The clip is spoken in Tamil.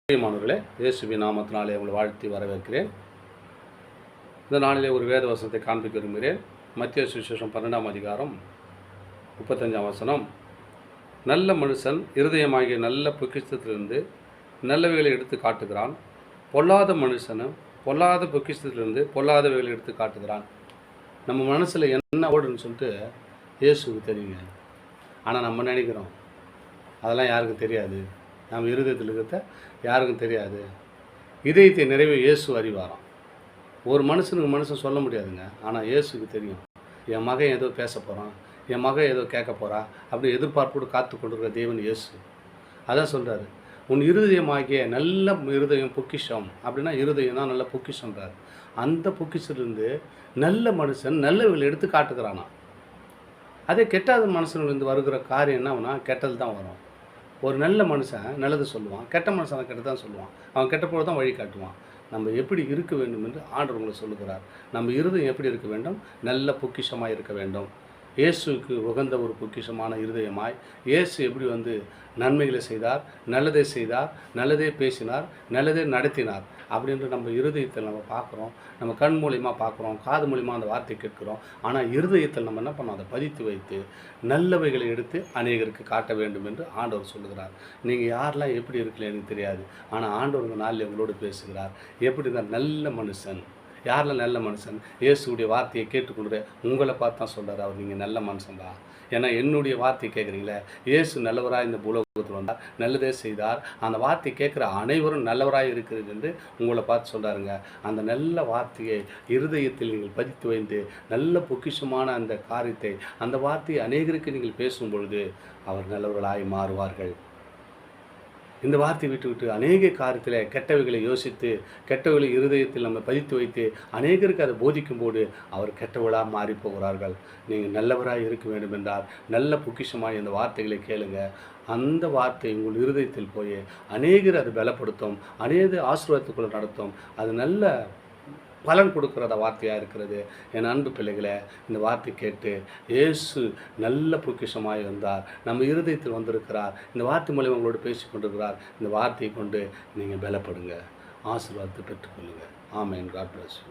பிரியமானவர்களே, இயேசுவின் நாமத்தினாலே உங்களை வாழ்த்தி வரவேற்கிறேன். இந்த நாளிலே ஒரு வேத வசனத்தை காண்பிக்க விரும்புகிறேன். மத்திய சுவிசேஷம் 12ஆம் அதிகாரம் 35ஆம் வசனம். நல்ல மனுஷன் இருதயமாகிய நல்ல பொக்கிஷத்திலிருந்து நல்லவைகளை எடுத்து காட்டுகிறான். பொல்லாத மனுஷனும் பொல்லாத பொக்கிஷத்திலிருந்து பொல்லாதவைகளை எடுத்து காட்டுகிறான். நம்ம மனசில் என்ன ஓடுன்னு சொல்லிட்டு இயேசுக்கு தெரியுங்க. ஆனால் நம்ம நினைக்கிறோம் அதெல்லாம் யாருக்கும் தெரியாது, நம்ம இருதயத்தில் இருக்கிறத யாருக்கும் தெரியாது. இதயத்தை நிறைவே இயேசு அறிவாராம். ஒரு மனுஷன் சொல்ல முடியாதுங்க. ஆனால் இயேசுக்கு தெரியும். என் மகன் ஏதோ பேச போகிறான், என் மகன் ஏதோ கேட்க போகிறா அப்படி எதிர்பார்ப்போடு காத்து கொண்டிருக்கிற தேவன் இயேசு. அதான் சொல்கிறாரு, உன் இருதயமாகிய நல்ல இருதயம் பொக்கிஷம். அப்படின்னா இருதயம் தான் நல்ல பொக்கிஷன்றார். அந்த பொக்கிஷத்துலேருந்து நல்ல மனுஷன் நல்லவர்கள் எடுத்து காட்டுக்கிறானா. அதே கெட்டாத மனுஷன்லேருந்து வருகிற காரியம் என்ன கெட்டது தான் வரும். ஒரு நல்ல மனுஷன் நல்லது சொல்லுவான், கெட்ட மனுஷன் கெட்ட தான் சொல்லுவான். அவன் கெட்ட போல தான் வழி காட்டுவான். நம்ம எப்படி இருக்க வேண்டும் என்று ஆண்டவர் உங்களை சொல்லுகிறார். நம்ம இருதயம் எப்படி இருக்க வேண்டும்? நல்ல பொக்கிஷமாக இருக்க வேண்டும். இயேசுக்கு உகந்த ஒரு பொக்கிஷமான இருதயமாய் இயேசு எப்படி நன்மைகளை செய்தார், நல்லதே செய்தார், நல்லதே பேசினார், நல்லதே நடத்தினார் அப்படின்ற நம்ம இருதயத்தில் நம்ம பார்க்குறோம். நம்ம கண் மூலியமாக பார்க்குறோம், காது மூலியமாக அந்த வார்த்தை கேட்குறோம். ஆனால் இருதயத்தில் நம்ம என்ன பண்ணோம்? அதை பதித்து வைத்து நல்லவைகளை எடுத்து அநேகருக்கு காட்ட வேண்டும் என்று ஆண்டவர் சொல்லுகிறார். நீங்கள் யாரெல்லாம் எப்படி இருக்கல எனக்கு தெரியாது, ஆனால் ஆண்டவர் இந்த நாளில் உங்களோடு பேசுகிறார். எப்படி தான் நல்ல மனுஷன், யாரில் நல்ல மனுஷன்? இயேசுடைய வார்த்தையை கேட்டுக்கொண்டு உங்களை பார்த்து தான் சொல்கிறார், அவர் நீங்கள் நல்ல மனுஷன் தான். ஏன்னா என்னுடைய வார்த்தையை கேட்குறீங்களே, இயேசு நல்லவராக இந்த பூலோகத்தில் வந்தார், நல்லதே செய்தார். அந்த வார்த்தையை கேட்குற அனைவரும் நல்லவராக இருக்கிறது என்று உங்களை பார்த்து சொல்கிறாருங்க. அந்த நல்ல வார்த்தையை இருதயத்தில் நீங்கள் பதித்து வைத்து நல்ல பொக்கிஷமான அந்த காரியத்தை, அந்த வார்த்தையை அநேகருக்கு நீங்கள் பேசும் பொழுது அவர் நல்லவர்களாய் மாறுவார்கள். இந்த வார்த்தை விட்டு அநேக காரியத்தில் கெட்டவைகளை யோசித்து கெட்டவைகளை இருதயத்தில் நம்ம பதித்து வைத்து அநேகருக்கு அதை போதிக்கும்போது அவர் கெட்டவளாக மாறி போகிறார்கள். நீங்கள் நல்லவராக இருக்க வேண்டும் என்றால் நல்ல பொக்கிஷமாக இந்த வார்த்தைகளை கேளுங்க. அந்த வார்த்தை உங்கள் இருதயத்தில் போய் அநேகர் அதை பலப்படுத்தும், அநேக ஆசீர்வாதத்துக்குள்ள நடத்தும். அது நல்ல பலன் கொடுக்குறத வார்த்தையாக இருக்கிறது. என் அன்பு பிள்ளைகளை, இந்த வார்த்தை கேட்டு இயேசு நல்ல பொக்கிஷமாய் வந்தார், நம்ம இருதயத்தில் வந்திருக்கிறார். இந்த வார்த்தை மூலம் உங்களோடு பேசி கொண்டிருக்கிறார். இந்த வார்த்தையை கொண்டு நீங்கள் பலப்படுங்க, ஆசீர்வாதத்தை பெற்றுக்கொள்ளுங்கள். ஆமென். God bless you.